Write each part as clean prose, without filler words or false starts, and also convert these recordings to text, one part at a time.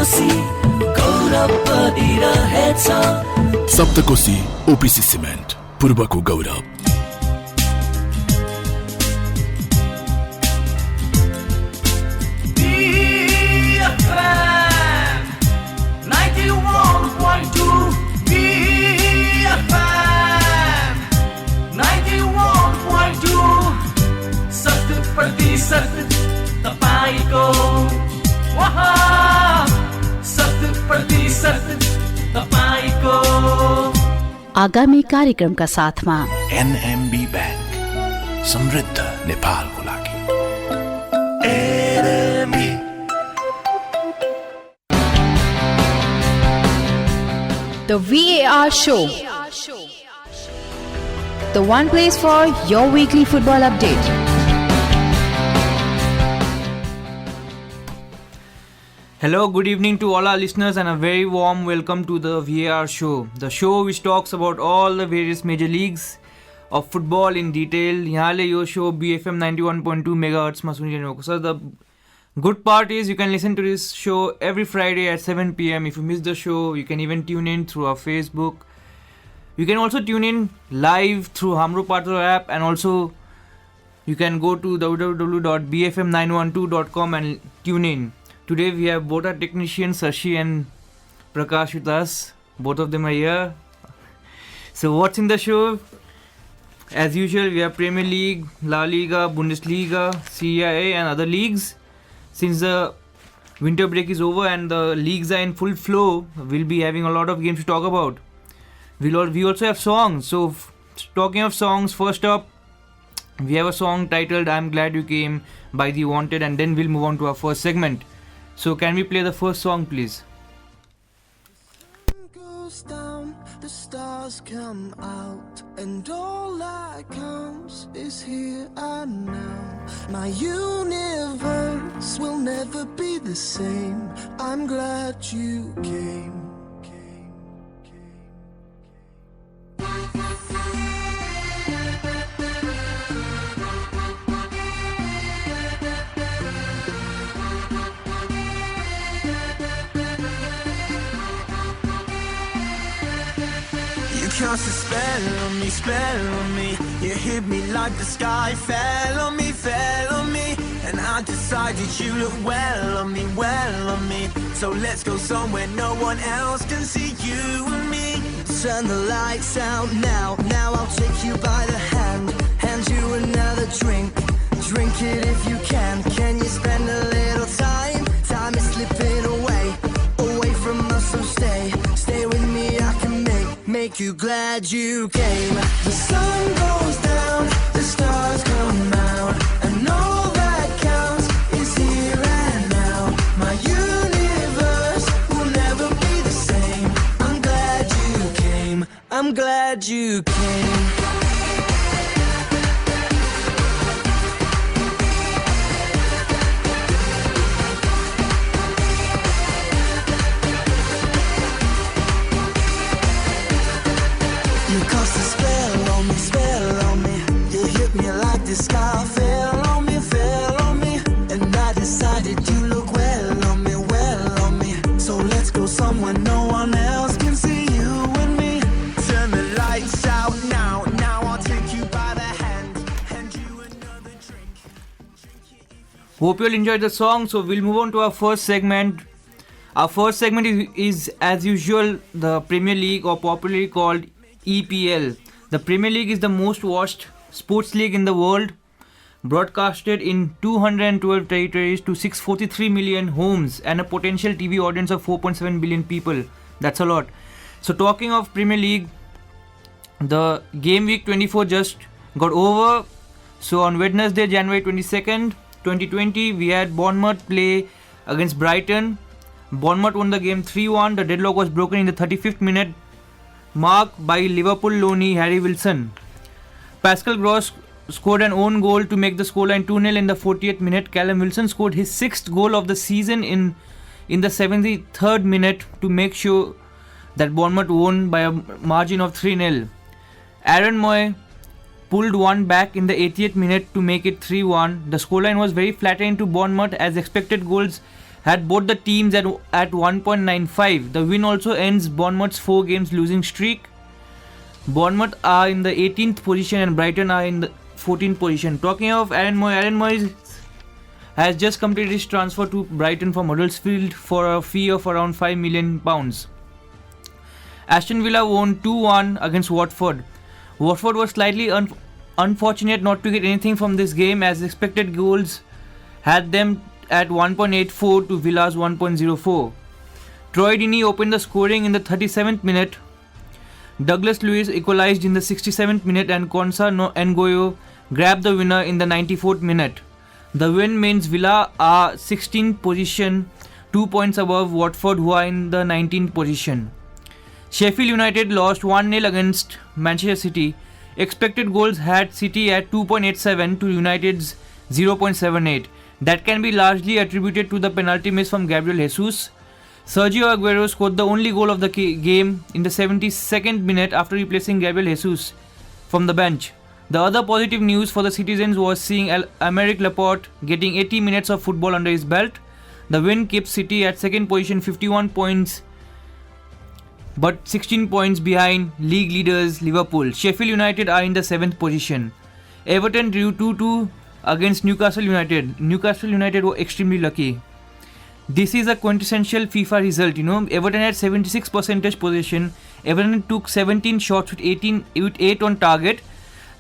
कोसी गौरव बनिरहेछ Saptakoshi OPC cement पूर्वको गौरव BFM 91.2 BFM 91.2 100% तपाईको वहा 100% तपाईको आगामी कार्यक्रमका साथमा एनएमबी बैंक समृद्ध नेपालको लागि The VAR Show. The one place for your weekly football update. Hello, good evening to all our listeners and a very warm welcome to the VAR Show. The show which talks about all the various major leagues of football in detail. Yahanle yo show BFM 91.2 MHz ma suniraheko छ. The good part is you can listen to this show every Friday at 7 PM. If you miss the show, you can even tune in through our Facebook. You can also tune in live through Hamro Patro app, and also you can go to www.bfm912.com and tune in. Today we have both our technicians, Sashi and Prakash, with us. Both of them are here. So what's in the show? As usual, we have Premier League, La Liga, Bundesliga, CIA and other leagues. Since the winter break is over and the leagues are in full flow, we'll be having a lot of games to talk about. We also have songs. So talking of songs, first up, we have a song titled I'm Glad You Came by The Wanted, and then we'll move on to our first segment. So can we play the first song, please? Goes down, the stars come out, and all that counts is here and now. My universe will never be the same. I'm glad you came. Cast a spell on me. You hit me like the sky fell on me. And I decided you look well on me. So let's go somewhere no one else can see you and me. Turn the lights out now. Now I'll take you by the hand you another drink. Drink it if you can. Can you spend a little time? Time is slipping away from us, so stay with me. I can make you glad you came. The sun goes down, the stars come out, and all that counts is here and now. My universe will never be the same. I'm glad you came. I'm glad you came. Cast a spell on me. You hit me like the sky fell on me. And I decided you look well on me. So let's go somewhere no one else can see you and me. Turn the lights out now. Now I'll take you by the hand you another drink. Hope you'll enjoy the song. So we'll move on to our first segment. Our first segment is as usual the Premier League, or popularly called EPL. The Premier League is the most watched sports league in the world, broadcasted in 212 territories to 643 million homes and a potential TV audience of 4.7 billion people. That's a lot. So talking of Premier League, the game week 24 just got over. So on Wednesday, January 22nd, 2020, we had Bournemouth play against Brighton. Bournemouth won the game 3-1. The deadlock was broken in the 35th minute, marked by Liverpool loanee Harry Wilson. Pascal Gross scored an own goal to make the scoreline 2-0 in the 40th minute. Callum Wilson scored his 6th goal of the season in the 73rd minute to make sure that Bournemouth won by a margin of 3-0. Aaron Moy pulled one back in the 80th minute to make it 3-1. The scoreline was very flattering to Bournemouth as expected goals had both the teams at 1.95. The win also ends Bournemouth's 4 games losing streak. Bournemouth are in the 18th position and Brighton are in the 14th position. Talking of Aaron Moyes has just completed his transfer to Brighton from Huddersfield for a fee of around £5 million. Aston Villa won 2-1 against Watford. Watford was slightly unfortunate not to get anything from this game, as expected goals had them at 1.84 to Villa's 1.04. Troy Deeney opened the scoring in the 37th minute. Douglas Luiz equalised in the 67th minute and Konsa Ngoyo grabbed the winner in the 94th minute. The win means Villa are 16th position, 2 points above Watford, who are in the 19th position. Sheffield United lost 1-0 against Manchester City. Expected goals had City at 2.87 to United's 0.78. That can be largely attributed to the penalty miss from Gabriel Jesus. Sergio Aguero scored the only goal of the game in the 72nd minute after replacing Gabriel Jesus from the bench. The other positive news for the citizens was seeing Aymeric Laporte getting 80 minutes of football under his belt. The win keeps City at second position, 51 points, but 16 points behind league leaders Liverpool. Sheffield United are in the 7th position. Everton drew 2-2 against Newcastle United. Newcastle United were extremely lucky. This is a quintessential FIFA result, Everton had 76% possession. Everton took 17 shots with 8 on target.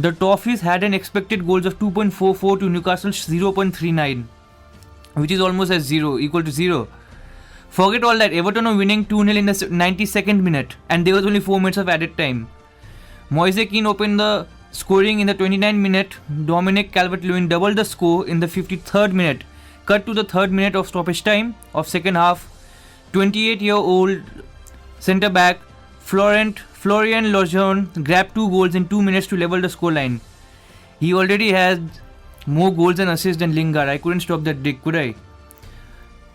The Toffees had an expected goals of 2.44 to Newcastle's 0.39, which is almost as equal to 0. Forget all that, Everton were winning 2-0 in the 92nd minute and there was only 4 minutes of added time. Moise Kean opened the scoring in the 29th minute. Dominic Calvert-Lewin doubled the score in the 53rd minute. Cut to the 3rd minute of stoppage time of second half. 28-year-old centre-back Florian Lejeune grabbed 2 goals in 2 minutes to level the scoreline. He already has more goals and assists than Lingard. I couldn't stop that dick, could I?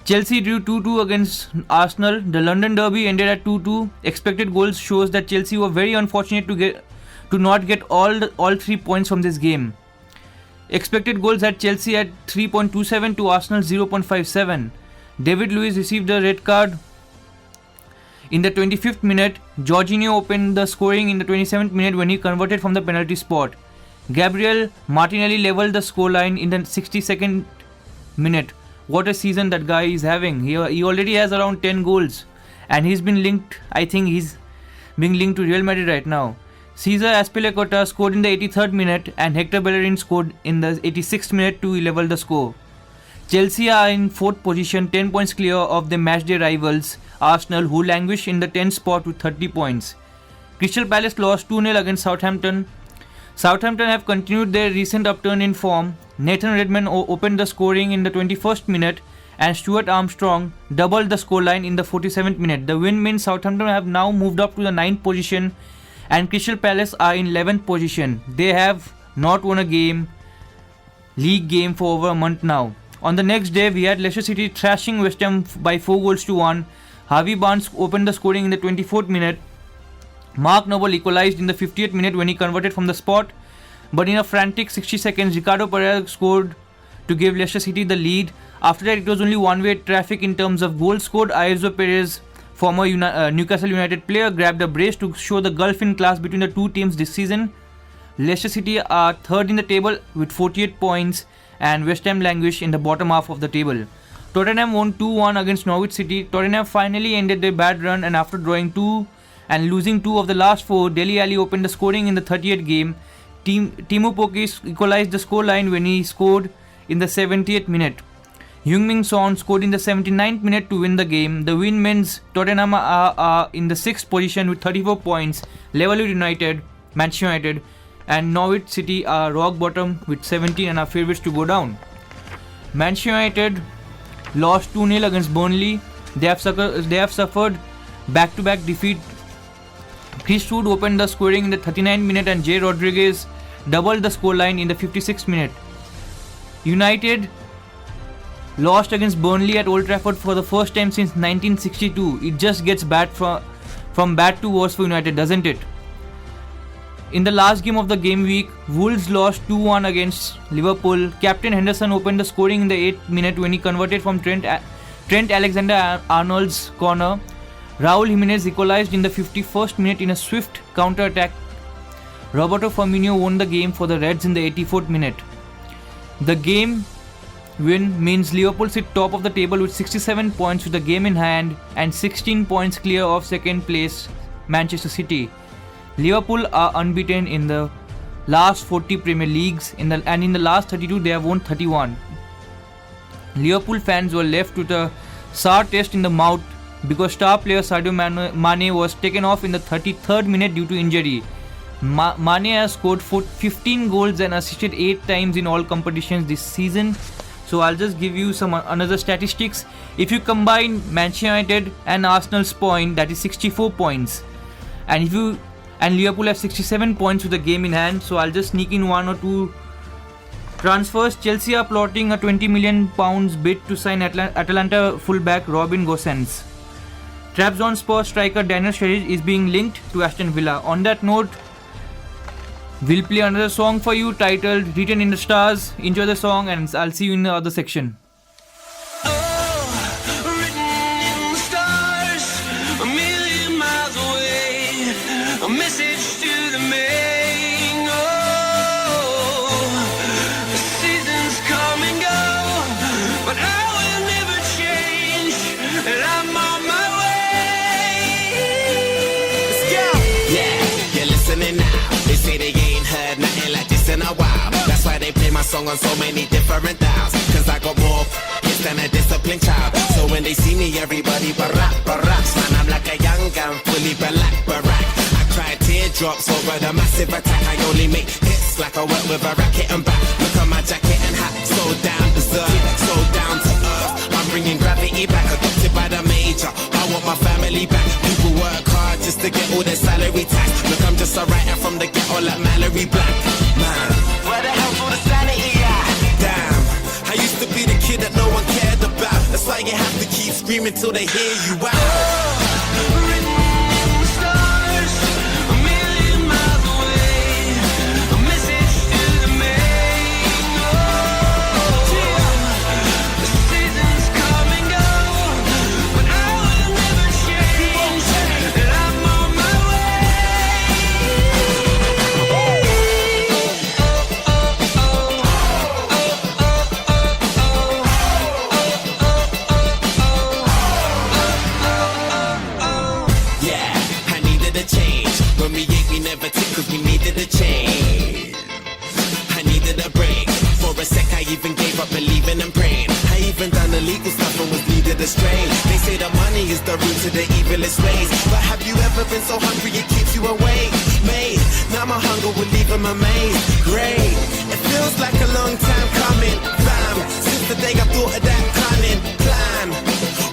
Chelsea drew 2-2 against Arsenal. The London derby ended at 2-2. Expected goals shows that Chelsea were very unfortunate to not get all 3 points from this game. Expected goals had Chelsea at 3.27 to Arsenal 0.57. David Luiz received a red card in the 25th minute. Jorginho opened the scoring in the 27th minute when he converted from the penalty spot. Gabriel Martinelli leveled the scoreline in the 62nd minute. What a season that guy is having. He already has around 10 goals and he's been linked, I think he's being linked to Real Madrid right now. Cesar Azpilicueta scored in the 83rd minute and Hector Bellerin scored in the 86th minute to level the score. Chelsea are in 4th position, 10 points clear of the matchday rivals Arsenal, who languish in the 10th spot with 30 points. Crystal Palace lost 2-0 against Southampton. Southampton have continued their recent upturn in form. Nathan Redmond opened the scoring in the 21st minute and Stuart Armstrong doubled the scoreline in the 47th minute. The win means Southampton have now moved up to the 9th position and Crystal Palace are in 11th position. They have not won a league game for over a month now. On the next day, we had Leicester City thrashing West Ham by 4-1. Harvey Barnes opened the scoring in the 24th minute. Mark Noble equalised in the 50th minute when he converted from the spot. But in a frantic 60 seconds, Ricardo Pereira scored to give Leicester City the lead. After that, it was only one-way traffic in terms of goals scored. Ayozo Perez, former Newcastle United player, grabbed a brace to show the gulf in class between the two teams this season. Leicester City are 3rd in the table with 48 points and West Ham languish in the bottom half of the table. Tottenham won 2-1 against Norwich City. Tottenham finally ended their bad run and after drawing 2 and losing 2 of the last 4, Dele Alli opened the scoring in the 30th game. Timo Pukki equalised the scoreline when he scored in the 70th minute. Heung-min Son scored in the 79th minute to win the game. The win means Tottenham are in the 6th position with 34 points, level with Manchester United, and Norwich City are rock bottom with 17 and are favourites to go down. Manchester United lost 2-0 against Burnley. They have suffered back-to-back defeat. Chris Wood opened the scoring in the 39th minute and Jay Rodriguez doubled the scoreline in the 56th minute. United lost against Burnley at Old Trafford for the first time since 1962. It just gets bad from bad to worse for United, doesn't it? In the last game of the game week, Wolves lost 2-1 against Liverpool. Captain Henderson opened the scoring in the 8th minute when he converted from Trent Trent Alexander-Arnold's corner. Raul Jimenez equalized in the 51st minute in a swift counter-attack. Roberto Firmino won the game for the Reds in the 84th minute. The game win means Liverpool sit top of the table with 67 points with the game in hand and 16 points clear of second place Manchester City. Liverpool are unbeaten in the last 40 Premier Leagues and in the last 32 they have won 31. Liverpool fans were left with a sour taste in the mouth because star player Sadio Mane was taken off in the 33rd minute due to injury. Mane has scored 15 goals and assisted 8 times in all competitions this season. So I'll just give you some another statistics. If you combine Manchester United and Arsenal's point, that is 64 points. And Liverpool have 67 points with the game in hand. So I'll just sneak in one or two transfers. Chelsea are plotting a £20 million bid to sign Atalanta fullback Robin Gosens. Trabzonspor striker Daniel Sturridge is being linked to Aston Villa. On that note, we'll play another song for you titled Written in the Stars. Enjoy the song and I'll see you in the other section. In a while, that's why they play my song on so many different dials. Cause I got more hits than a disciplined child. So when they see me, everybody baracks. Man, I'm like a young gun, fully barack. I cry teardrops over the massive attack. I only make hits like I work with a racket and back. Look at my jacket and hat, so down to earth, so down to earth. I'm bringing gravity back, adopted by the major. I want my family back. People work hard just to get all their salary tax. Look, I'm just a writer from the ghetto like Mallory Black. Man, where the hell's all the sanity at? Damn, I used to be the kid that no one cared about. That's why you have to keep screaming till they hear you out. Cause we needed a change. I needed a break. For a sec I even gave up believing and praying. I even done illegal stuff and was needed a strain. They say that money is the root to the evilest ways. But have you ever been so hungry it keeps you awake? Mate, now my hunger will leave them amazed. Great, it feels like a long time coming. Bam, since the day I thought of that cunning plan.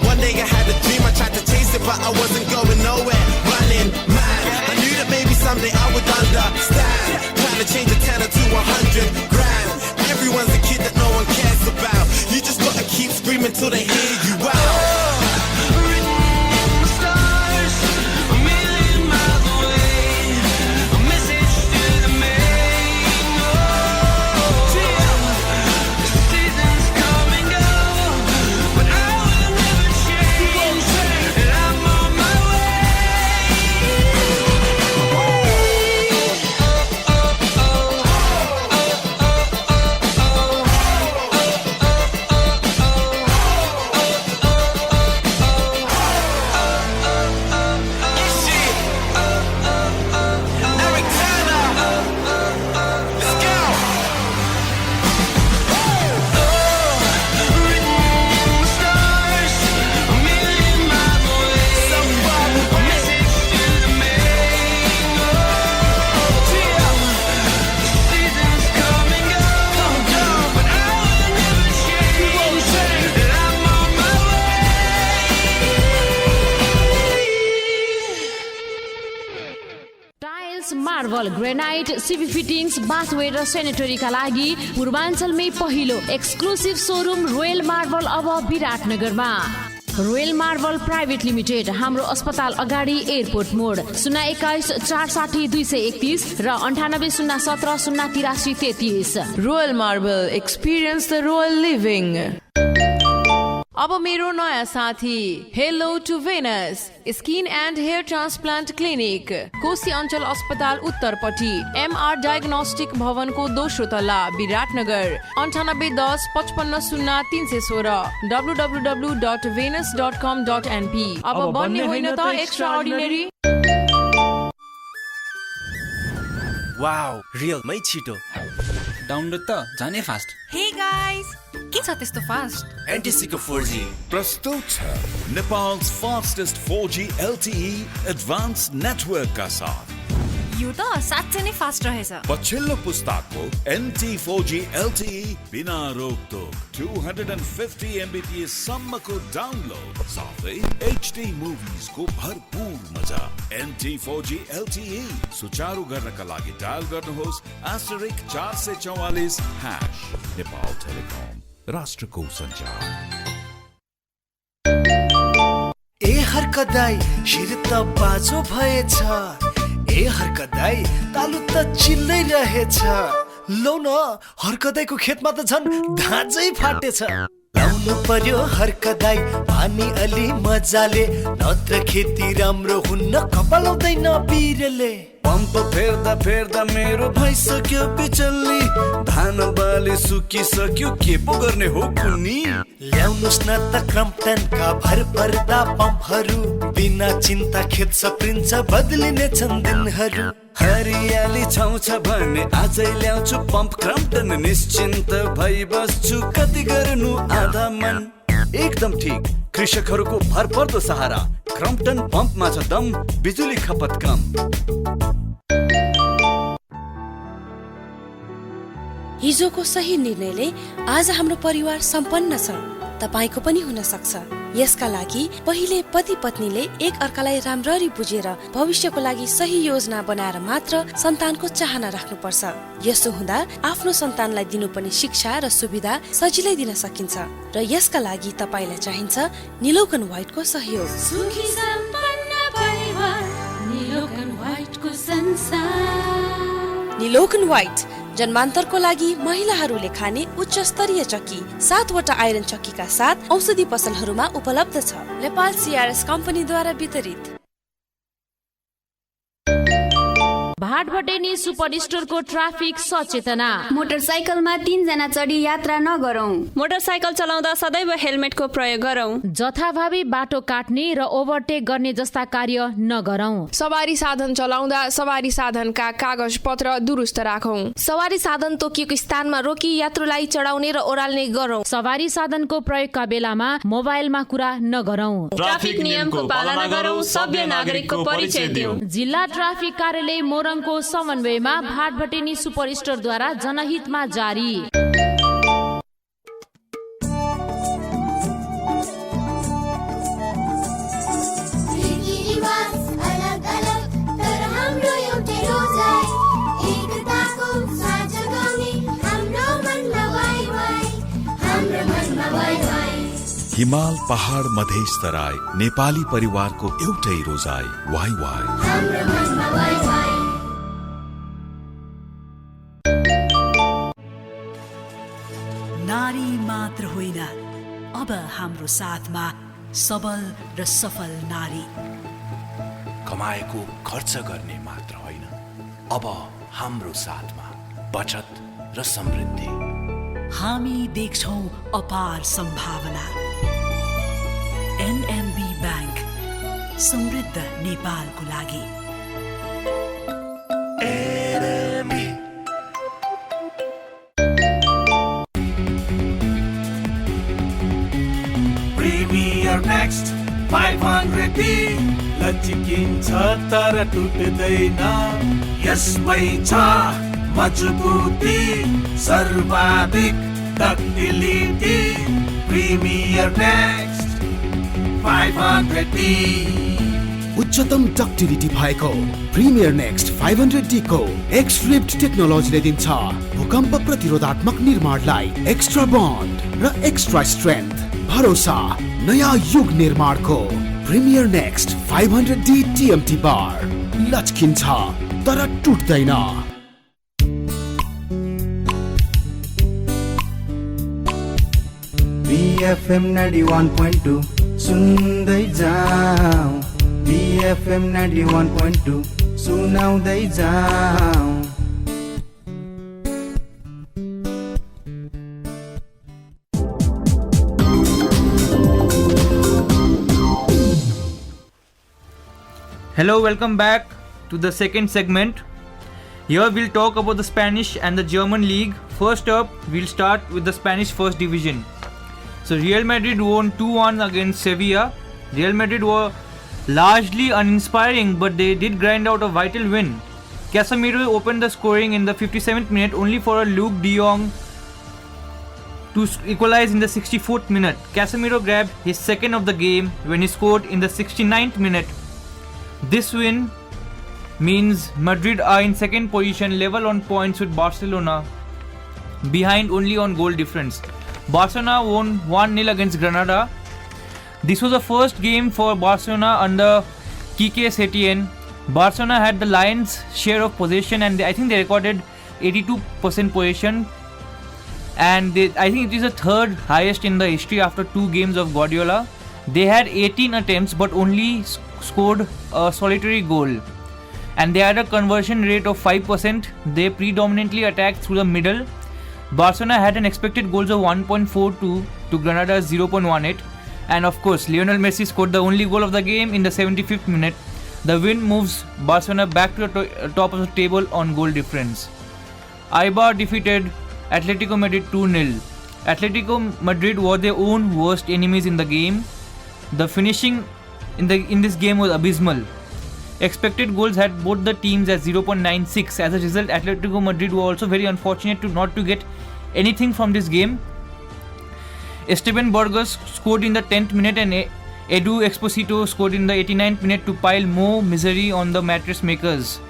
One day I had a dream, I tried to chase it but I wasn't going nowhere. Running, man, I knew that maybe someday I would understand. Trying to change a 10 to 100 grand. Everyone's a kid that no one cares about. You just gotta keep screaming till they hear you out. Marble granite सिभी fittings bathware र सेनेटरीका लागि पूर्वाञ्चलमै पहिलो exclusive showroom Royal Marble अब विराटनगरमा। Royal Marble Private Limited, हाम्रो अस्पताल अगाडि एयरपोर्ट मोड, 021 460 231 र 98 017 083 33। Royal Marble, experience the royal living. अब मेरो नयाँ साथी hello to Venus skin and hair transplant clinic Koshi अञ्चल अस्पताल उत्तरपट्टि MR डायग्नोस्टिक भवनको दोस्रो तल्ला विराटनगर 9810550316 www.venus.com.np। अब बन्ने होइन त एक्स्ट्रा अर्डिनरी। वाउ रियलमै छिटो डाउनलोड त जाने फास्ट। हे गाइस के छ त्यस्तो फास्ट? एनटिसीको 4G प्रस्तुत छ Nepal's fastest 4G LTE advanced network का साथ। यो त साँच्चै नै फास्ट रहेछ। पछिल्लो पुस्ताको NT 4G LTE बिना रोकटोक 250 Mbps सम्मको डाउनलोड साथै HD movies को भरपूर मजा। NT 4G LTE सुचारू गर्नका लागि डायल गर्नुहोस् *444# नेपाल टेलिकम राष्ट्रको सञ्चार। ए हर्कदाई शिर त बाजो भएछ, ए हर्कदाई तालु त चिल्लै रहेछ। लौ न हर्कदाईको खेतमा त झन् धाँचै फाटेछ। लाउनु पर्यो हर्कदाई पानी अलि मजाले, नत्र खेती राम्रो हुन्न कपालाउँदैन बिरले। पम्प फेर्दा फेर्दा मेरो भइसक्यो बिचल्ली, धान बाली सुकिसक्यो के पो गर्ने हो कुन्नी। ल्याउनुस् न त क्रम्पटनका भर पर्दा पम्पहरू, बिना चिन्ता खेत सप्रिन्छ बदलिने छन् दिनहरू। हरियाली छाउँछ भने आजै ल्याउँछु पम्प क्रम्पटन, निश्चिन्त भई बस्छु कति गर्नु आधा मन। एकदम ठीक कृषकहरूको भरपर्दो सहारा क्रम्पटन पम्पमा छ दम, बिजुली खपत कम। हिजोको सही निर्णयले आज हाम्रो परिवार सम्पन्न छ, तपाईको पनि हुन सक्छ। यसका लागि पहिले पति पत्नीले एक अर्कालाई राम्ररी बुझेर भविष्यको लागि सही योजना बनाएर मात्र सन्तानको चाहना राख्नुपर्छ। यसो हुँदा आफ्नो सन्तानलाई दिनुपर्ने शिक्षा र सुविधा सजिलै दिन सकिन्छ र यसका लागि तपाईलाई चाहिन्छ निलोकन व्हाइटको सहयोग। सुखी सम्पन्न परिवार निलोकन व्हाइटको संसार। निलोकन व्हाइट जन्मान्तरको लागि महिलाहरूले खाने उच्च स्तरीय चक्की 7वटा आइरन चक्कीका साथ औषधि पसलहरूमा उपलब्ध छ। नेपाल CRS कम्पनीद्वारा वितरित। भाटभटेनी सुपर स्टोरको ट्राफिक सचेतना। मोटरसाइकलमा 3 जना चढी यात्रा नगरौं। मोटरसाइकल चलाउँदा सदैव हेलमेटको प्रयोग गरौं। जथाभावी बाटो काट्ने र ओभरटेक गर्ने जस्ता कार्य नगरौं। सवारी साधन चलाउँदा सवारी साधनका कागज पत्र दुरुस्त राखौं। सवारी साधन तोकिएको स्थानमा रोकी यात्रुलाई चढाउने र ओह्राल्ने गरौं। सवारी साधनको प्रयोगका बेलामा मोबाइलमा कुरा नगरौं। ट्राफिक नियमको पालना गरौं, सभ्य नागरिकको परिचय दिउँ। जिल्ला ट्राफिक कार्यालय मोरङको समन्वयमा भाटभटेनी सुपर स्टोरद्वारा जनहितमा जारी। हिमाल पहाड मधेस तराई नेपाली परिवारको एउटै रोजाई वाइ वाइ। नारी मात्र होइन, अब हाम्रो साथमा सबल र सफल नारी। कमाएको खर्च गर्ने मात्र होइन, अब हाम्रो साथमा बचत र समृद्धि। हामी देख्छौं अपार सम्भावना। NMB बैंक, समृद्ध नेपालको लागि। Premier Next 500D लचिकिन्छ तर टुट्दैन, यसमै छ मजबुती सर्वाधिक डक्टिलिटी। Premier Next 500D उच्चतम डक्टिलिटी भएको प्रिमियर नेक्स्ट 500D को एक्सफ्लिप्ड टेक्नोलोजीले दिन्छ भूकम्प प्रतिरोधात्मक निर्माणलाई एक्स्ट्रा बन्ड र एक्स्ट्रा स्ट्रेन्थ। भरोसा नयाँ युग निर्माणको प्रिमियर नेक्स्ट 500D TMT बार लचकिन्छ तर टुट्दैन। BFM 91.2 सुन्दै जाऊ BFM 91.2 सुनाउँदै जाऊ Hello, welcome back to the second segment. Here we'll talk about the Spanish and the German league. First up, we'll start with the Spanish first division. So Real Madrid won 2-1 against Sevilla. Real Madrid were largely uninspiring, but they did grind out a vital win. Casemiro opened the scoring in the 57th minute only for a Luke de Jong to equalize in the 64th minute. Casemiro grabbed his second of the game when he scored in the 69th minute. This win means Madrid are in second position, level on points with Barcelona, behind only on goal difference. Barcelona won 1-0 against Granada. This was the first game for Barcelona under Quique Setién. Barcelona had the Lions' share of possession and I think they recorded 82% possession. And I think it is the third highest in the history after 2 games of Guardiola. They had 18 attempts but only scored a solitary goal. And they had a conversion rate of 5%. They predominantly attacked through the middle. Barcelona had an expected goals of 1.42 to Granada's 0.18. And of course, Lionel Messi scored the only goal of the game in the 75th minute. The win moves Barcelona back to the top of the table on goal difference. Eibar defeated Atletico Madrid 2-0. Atletico Madrid were their own worst enemies in the game. The finishing in this game was abysmal. Expected goals had both the teams at 0.96. As a result, Atletico Madrid were also very unfortunate not to get anything from this game. Esteban Burgos scored in the 10th minute and Edu Exposito scored in the 89th minute to pile more misery on the mattress makers.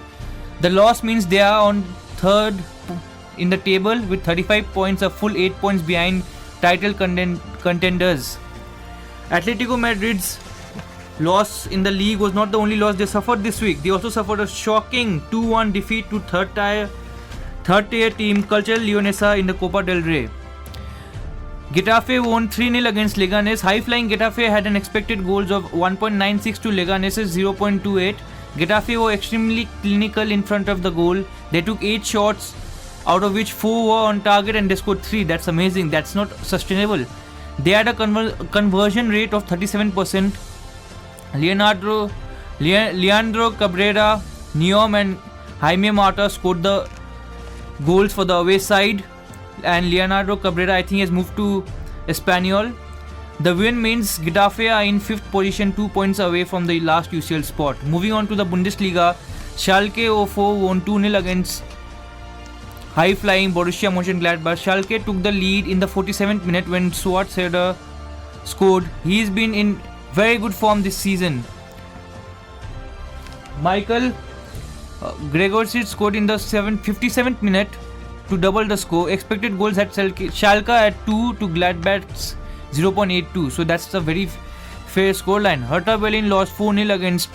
The loss means they are on third in the table with 35 points, a full 8 points behind title contenders. Atletico Madrid's loss in the league was not the only loss they suffered this week. They also suffered a shocking 2-1 defeat to third tier team Cultural Leonesa in the Copa del Rey. Getafe won 3-0 against Leganes. High-flying Getafe had an expected goals of 1.96 to Leganes' 0.28. Getafe were extremely clinical in front of the goal. They took 8 shots, out of which 4 were on target and they scored 3. That's amazing. That's not sustainable. They had a conversion rate of 37%. Leandro Cabrera, Neom and Jaime Mata scored the goals for the away side, and Leonardo Cabrera I think has moved to Espanyol. The win means Getafe are in 5th position, 2 points away from the last UCL spot. Moving on to the Bundesliga, Schalke 04 won 2-0 against high-flying Borussia Mönchengladbach. Schalke took the lead in the 47th minute when Schwarzenegger scored. He's been in very good form this season. Michael Gregorcic scored in the 57th minute to double the score. Expected goals at Schalke at 2 to Gladbach's 0.82. So that's a very fair scoreline. Hertha Berlin lost 4-0 against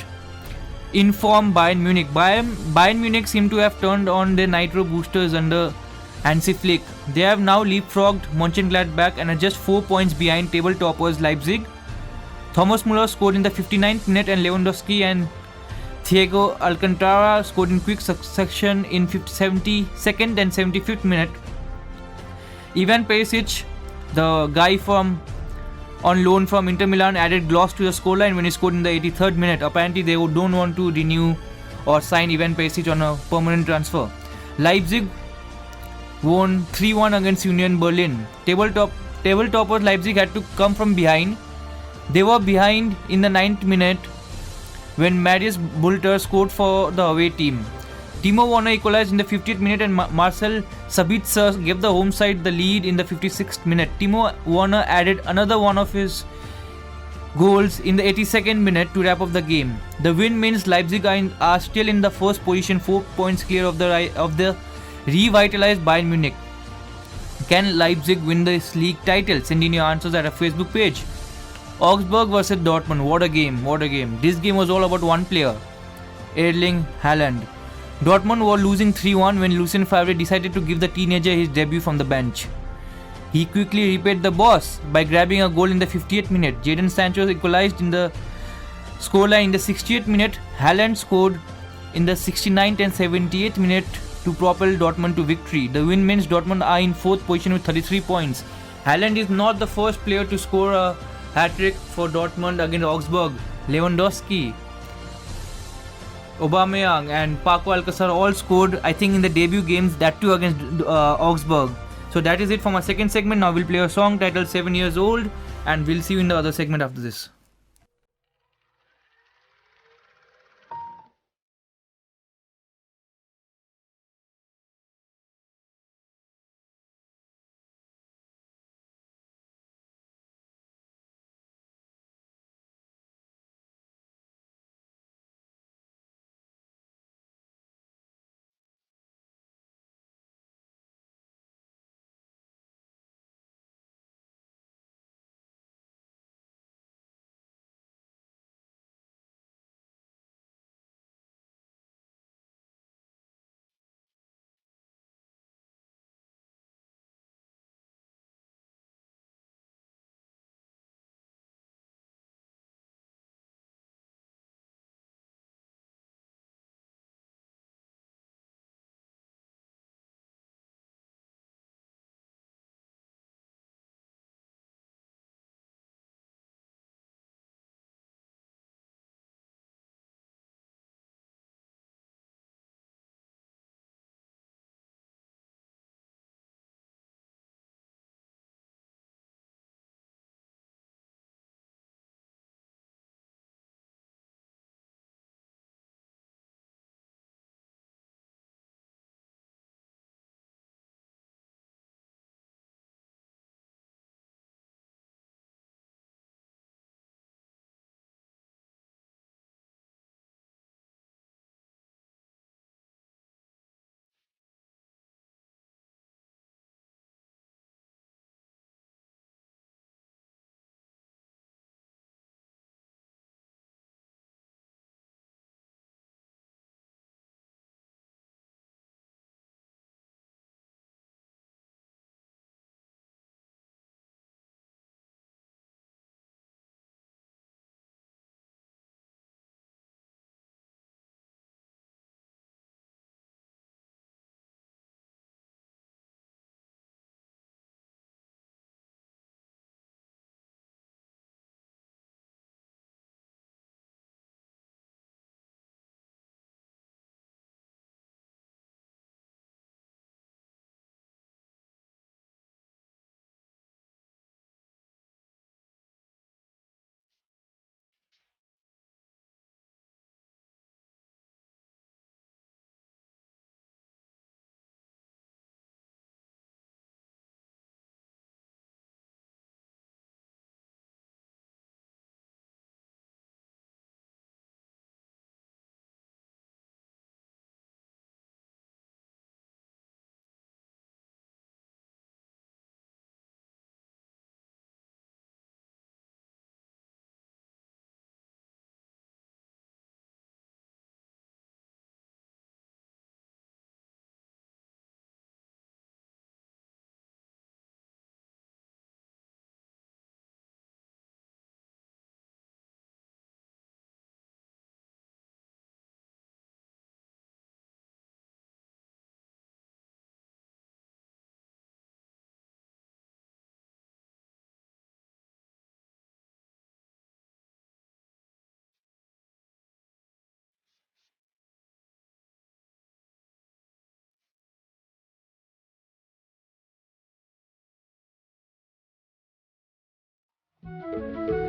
in-form Bayern Munich. Bayern Munich seem to have turned on their nitro boosters under Hansi Flick. They have now leapfrogged Mönchengladbach and are just 4 points behind table toppers Leipzig. Thomas Müller scored in the 59th minute and Lewandowski and Thiago Alcantara scored in quick succession in 72nd and 75th minute. Ivan Perisic, the guy on loan from Inter Milan, added gloss to the scoreline when he scored in the 83rd minute. Apparently they don't want to renew or sign Ivan Perisic on a permanent transfer. Leipzig won 3-1 against Union Berlin. Table toppers Leipzig had to come from behind. They were behind in the 9th minute when Marius Bulter scored for the away team. Timo Werner equalized in the 50th minute and Marcel Sabitzer gave the home side the lead in the 56th minute. Timo Werner added another one of his goals in the 82nd minute to wrap up the game. The win means Leipzig are still in the first position, 4 points clear of the revitalized Bayern Munich. Can Leipzig win this league title? Send in your answers at our Facebook page. Augsburg versus Dortmund. What a game. This game was all about one player, Erling Haaland. Dortmund were losing 3-1 when Lucien Favre decided to give the teenager his debut from the bench. He quickly repaid the boss by grabbing a goal in the 58th minute. Jadon Sancho equalized in the scoreline in the 68th minute. Haaland scored in the 69th and 78th minute to propel Dortmund to victory. The win means Dortmund are in 4th position with 33 points. Haaland is not the first player to score a hat-trick for Dortmund against Augsburg. Lewandowski, Aubameyang and Paco Alcácer all scored, I think, in the debut games, that too against Augsburg. So that is it for my second segment. Now we'll play a song titled 7 Years Old, and we'll see you in the other segment after this.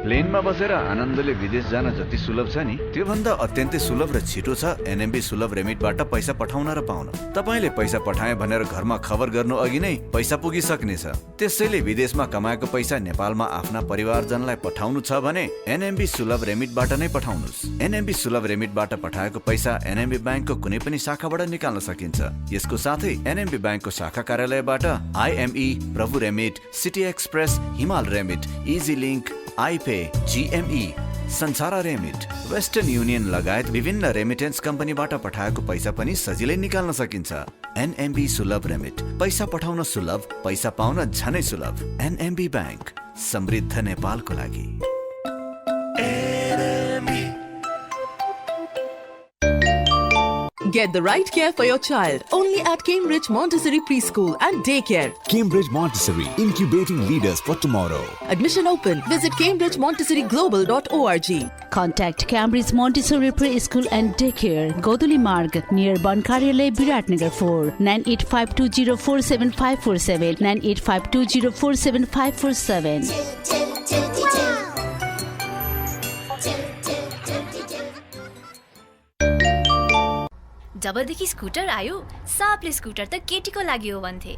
प्लेनमा बसेर आनन्दले विदेश जान जति सुलभ छ नि त्योभन्दा अत्यन्तै सुलभ र छिटो छ एनएमबी सुलभ रेमिटबाट पैसा पठाउन र पाउन। तपाईले पैसा पठाए भनेर घरमा खबर गर्नु अघि नै पैसा पुगिसक्नेछ। त्यसैले विदेशमा कमाएको पैसा नेपालमा आफ्ना परिवारजनलाई पठाउनु छ भने एनएमबी सुलभ रेमिटबाट नै पठाउनुस्। एनएमबी सुलभ रेमिटबाट पठाएको पैसा एनएमबी ब्याङ्कको कुनै पनि शाखाबाट निकाल्न सकिन्छ। यसको साथै एनएमबी ब्याङ्कको शाखा कार्यालयबाट आइएमई, प्रभु रेमिट, सिटी एक्सप्रेस, हिमाल रेमिट, इजी लिङ्क, आइपे, जीएमई, संसारा रेमिट, वेस्टर्न युनियन लगायत विभिन्न रेमिटेन्स कम्पनीबाट पठाएको पैसा पनि सजिलै निकाल्न सकिन्छ। एनएमबी सुलभ रेमिट, पैसा पठाउन सुलभ, पैसा पाउन झनै सुलभ। एनएमबी बैंक, समृद्ध नेपालको लागि। Get the right care for your child only at Cambridge Montessori Preschool and Daycare. Cambridge Montessori, incubating leaders for tomorrow. Admission open. Visit cambridgemontessoriglobal.org. Contact Cambridge Montessori Preschool and Daycare, Goduli Marg, near Bankaryalay, Viratnagar 4, 9852047547, 9852047547. जबदेखि scooter आयो, सबले scooter त केटीको लागि हो भन्थे।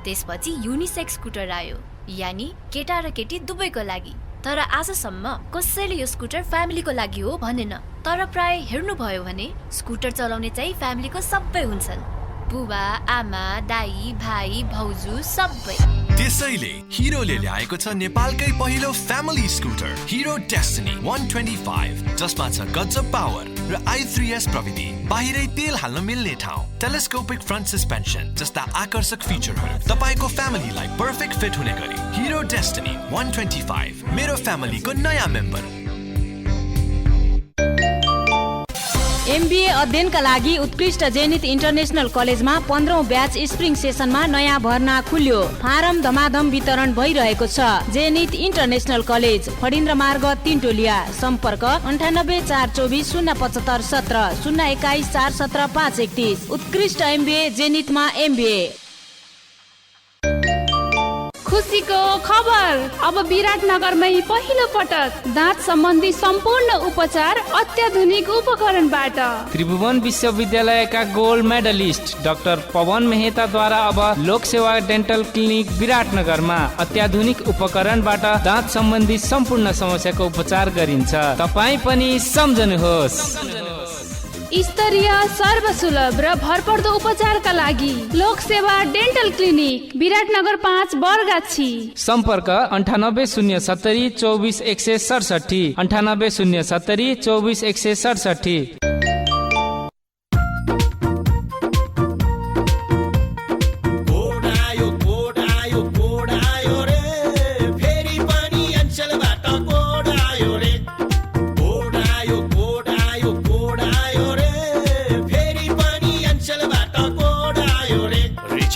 त्यसपछि unisex scooter आयो, यानी केटा र केटी दुवैको लागि। तर आजसम्म कसैले यो स्कुटर फ्यामिलीको लागि हो भनेन। तर प्राय हेर्नुभयो भने स्कुटर चलाउने चाहिँ फ्यामिलीको सबै हुन्छन्। बुबा, आमा, दाई, भाइ, भाउजू सबै। त्यसैले हिरोले ल्याएको छ नेपालकै पहिलो फ्यामिली स्कुटर हिरो डेस्टिनी 125, जसमा छ गजब पावर र i3s प्रविधि, बाहिरै तेल हाल्न मिल्ने ठाउँ, टेलिस्कोपिक फ्रन्ट सस्पेन्सन जस्ता आकर्षक फिचरहरू तपाईको फ्यामिलीलाई पर्फेक्ट फिट हुने गरी। हिरो डेस्टिनी 125, मेरो फ्यामिलीको नयाँ मेम्बर। MBA अध्ययनका लागि उत्कृष्ट जेनिथ इन्टरनेसनल कलेजमा 15औं ब्याच स्प्रिङ सेसनमा नयाँ भर्ना खुल्यो। फारम धमाधम वितरण भइरहेको छ। जेनिथ इन्टरनेसनल कलेज, फडिन्द्र मार्ग 3 टोलिया। सम्पर्क 9842407517, 021417531। उत्कृष्ट MBA जेनिथमा MBA। खुसीको खबर, अब विराटनगरमै पहिलो पटक दाँत सम्बन्धी सम्पूर्ण उपचार अत्याधुनिक उपकरणबाट। त्रिभुवन विश्वविद्यालयका गोल्ड मेडलिस्ट डाक्टर पवन मेहताद्वारा अब लोकसेवा डेन्टल क्लिनिक विराटनगरमा अत्याधुनिक उपकरणबाट दाँत सम्बन्धी सम्पूर्ण समस्याको उपचार गरिन्छ। तपाईँ पनि सम्झनुहोस्। स्तरीय, सर्वसुलभ र भरपर्दो उपचारका लागि लोकसेवा डेन्टल क्लिनिक विराटनगर 5 बरगाछी। सम्पर्क 9807 24167, 9807 24167।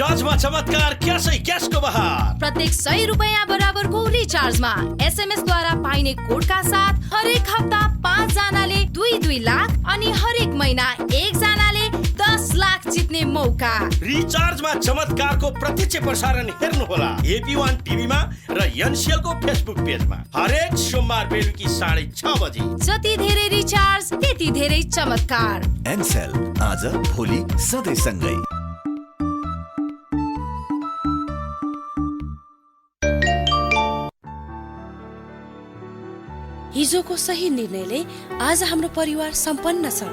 रिचार्जमा चमत्कार, क्यासै क्यासको बहार। प्रत्येक 100 रुपैयाँ बराबरको रिचार्जमा SMS द्वारा पाइने कोडका साथ हरेक हप्ता 5 जनाले 2 लाख अनि हरेक महिना 1 जनाले 10 लाख जित्ने मौका। रिचार्जमा चमत्कारको प्रत्यक्ष प्रसारण हेर्नुहोला AP1 टिभीमा र एनसीएलको फेसबुक पेजमा हरेक सोमबार बेलुकी 6:30 बजे। जति धेरै रिचार्ज त्यति धेरै चमत्कार। एनसेल, आज भोलि सधैँ सँगै। हिजोको सही निर्णयले आज हाम्रो परिवार सम्पन्न छ,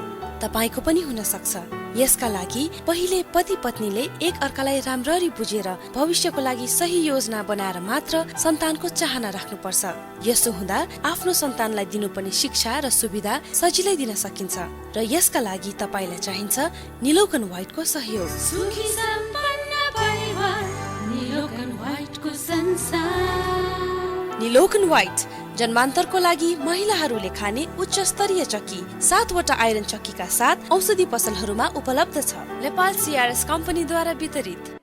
तपाईको पनि हुन सक्छ। यसका लागि पहिले पति पत्नीले एक अर्कालाई राम्ररी बुझेर भविष्यको लागि सही योजना बनाएर मात्र सन्तानको चाहना राख्नुपर्छ। यसो हुँदा आफ्नो सन्तानलाई दिनुपर्ने शिक्षा र सुविधा सजिलै दिन सकिन्छ र यसका लागि तपाईलाई चाहिन्छ निलोकन व्हाइटको सहयोग। सुखी सम्पन्न परिवार, निलोकन व्हाइटको संसार। निलोकन व्हाइट जन्मान्तरको लागि महिलाहरूले खाने उच्च स्तरीय चक्की, 7 वटा आइरन चक्कीका साथ औषधि पसलहरूमा उपलब्ध छ। नेपाल CRS कम्पनीद्वारा वितरित।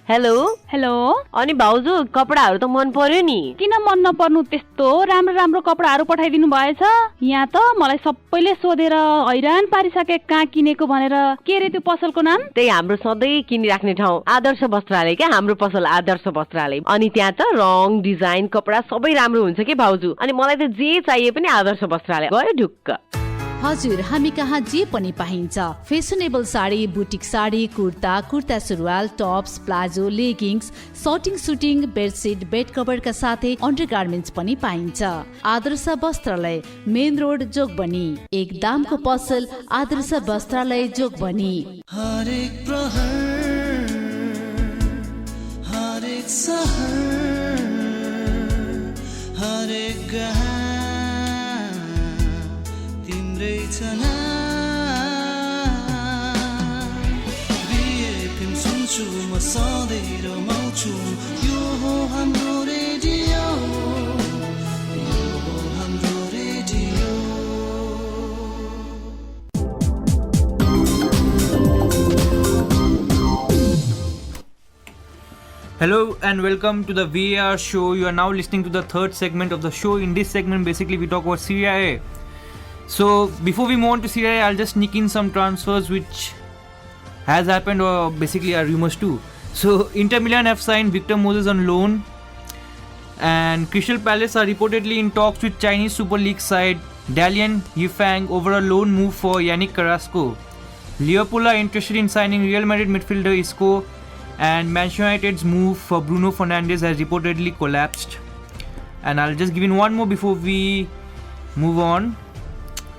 हेलो हेलो, अनि भाउजू कपडाहरू त मन पर्यो नि। किन मन नपर्नु, त्यस्तो राम्रो राम्रो कपडाहरू पठाइदिनु भएछ। यहाँ त मलाई सबैले सोधेर हैरान पारिसके कहाँ किनेको भनेर। के रे त्यो पसलको नाम? त्यही हाम्रो सधैँ किनिराख्ने ठाउँ आदर्श वस्त्रालय क्या। हाम्रो पसल आदर्श वस्त्रालय। अनि त्यहाँ त रङ, डिजाइन, कपडा सबै राम्रो हुन्छ कि भाउजू। अनि मलाई त जे चाहिए पनि आदर्श वस्त्रालय गयो ढुक्क। हजुर, हामी कहाँ जे पनि पाइन्छ। फेसनेबल साडी, बुटिक साडी, कुर्ता, कुर्ता सुरुवाल, tops, palazzo, leggings, shirting, suiting, bedsheet, bed कभरका साथै अन्डरगार्मेन्ट्स पनि पाइन्छ। Adarsh Vastralaya, main road, Jogbani. एक दामको पसल, आदर्श वस्त्रालय, जोगबनी। हरेक प्रहर, हरेक सहर हरेक गहाँ तिम्रै छ BFM सुन्छु म सधैँ रमाउँछु यो हो हाम्रो रेडियो यो हो हाम्रो radio Hello and welcome to the VAR show. You are now listening to the third segment of the show. In this segment, basically, we talk about Serie A. So, before we move on to Serie A, I'll just sneak in some transfers which has happened or basically are rumors too. So, Inter Milan have signed Victor Moses on loan, and Crystal Palace are reportedly in talks with Chinese Super League side Dalian Yifang over a loan move for Yannick Carrasco. Liverpool are interested in signing Real Madrid midfielder Isco, and Manchester United's move for Bruno Fernandes has reportedly collapsed. And I'll just give in one more before we move on.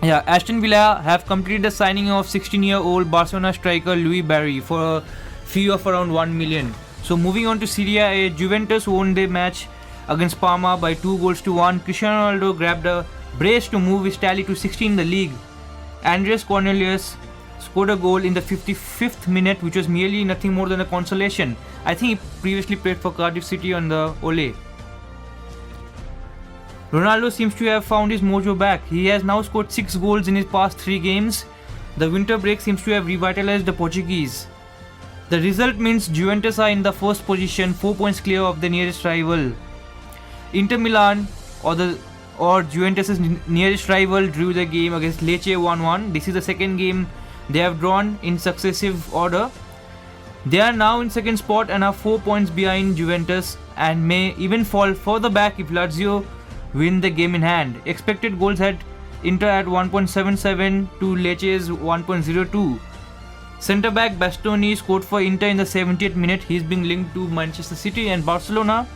Yeah, Aston Villa have completed the signing of 16-year-old Barcelona striker Louis Barry for a fee of around 1 million. So moving on to Serie A, Juventus won their match against Parma by 2-1. Cristiano Ronaldo grabbed a brace to move his tally to 16 in the league. Andreas Cornelius scored a goal in the 55th minute, which was merely nothing more than a consolation. I think he previously played for Cardiff City on the Ole. Ronaldo seems to have found his mojo back. He has now scored 6 goals in his past 3 games. The winter break seems to have revitalized the Portuguese. The result means Juventus are in the first position, 4 points clear of the nearest rival. Inter Milan or Juventus' nearest rival drew the game against Lecce 1-1. This is the second game they have drawn in successive order. They are now in second spot and are 4 points behind Juventus and may even fall further back if Lazio win the game in hand. Expected goals had Inter at 1.77 to Lecce's 1.02. Centre back Bastoni scored for Inter in the 70th minute. He is being linked to Manchester City and Barcelona.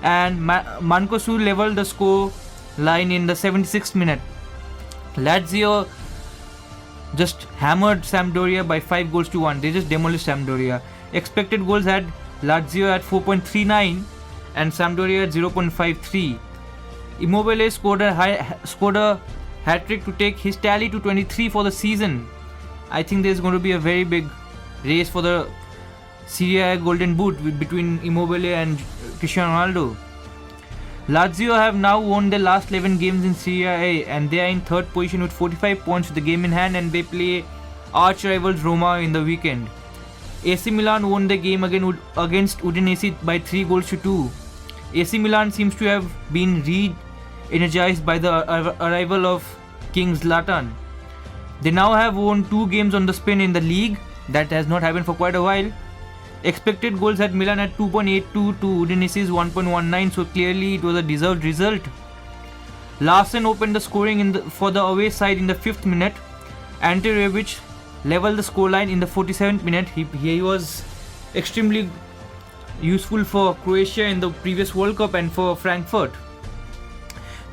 And Mancosu leveled the score line in the 76th minute. Lazio just hammered Sampdoria by 5-1. They just demolished Sampdoria. Expected goals had Lazio at 4.39 and Sampdoria at 0.53. Immobile scored a hat-trick to take his tally to 23 for the season. I think there's going to be a very big race for the Serie A Golden Boot between Immobile and Cristiano Ronaldo. Lazio have now won their last 11 games in Serie A and they are in third position with 45 points with the game in hand, and they play arch rivals Roma in the weekend. AC Milan won the game against Udinese by 3-2. AC Milan seems to have been re-energized by the arrival of King Zlatan. They now have won 2 games on the spin in the league. That has not happened for quite a while. Expected goals at Milan at 2.82 to Udinese's 1.19, so clearly it was a deserved result. Larsen opened the scoring for the away side in the 5th minute. Ante Rebic leveled the scoreline in the 47th minute. He was extremely useful for Croatia in the previous World Cup and for Frankfurt.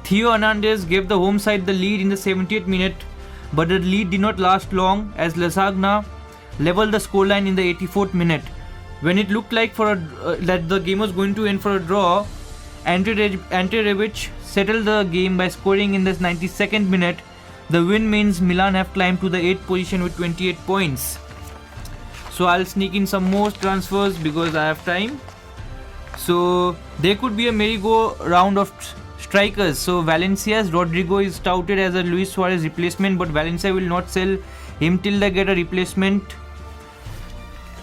Theo Hernandez gave the home side the lead in the 70th minute, but the lead did not last long as Lasagna leveled the scoreline in the 84th minute. When it looked like that the game was going to end for a draw, Ante Rebic settled the game by scoring in the 92nd minute. The win means Milan have climbed to the 8th position with 28 points. So I'll sneak in some more transfers because I have time. So there could be a merry-go-round of strikers. So Valencia's Rodrigo is touted as a Luis Suarez replacement, but Valencia will not sell him till they get a replacement.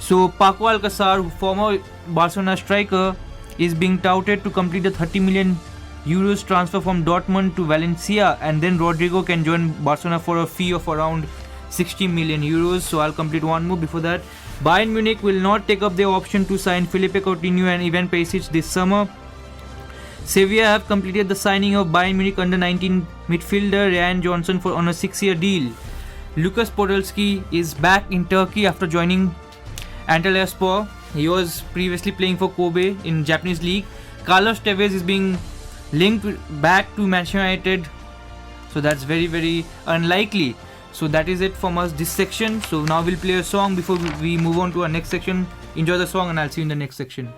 So Paco Alcacer, former Barcelona striker, is being touted to complete the 30 million euros transfer from Dortmund to Valencia, and then Rodrigo can join Barcelona for a fee of around 60 million euros. So I'll complete one more before that. Bayern Munich will not take up their option to sign Felipe Coutinho and Ivan Perisic this summer. Sevilla have completed the signing of Bayern Munich under-19 midfielder Ryan Johnson on a 6-year deal. Lucas Podolski is back in Turkey after joining Antalyaspor. He was previously playing for Kobe in Japanese league. Carlos Tevez is being linked back to Manchester United, so that's very, very unlikely. So that is it from us this section. So now we'll play a song before we move on to our next section. Enjoy the song and I'll see you in the next section.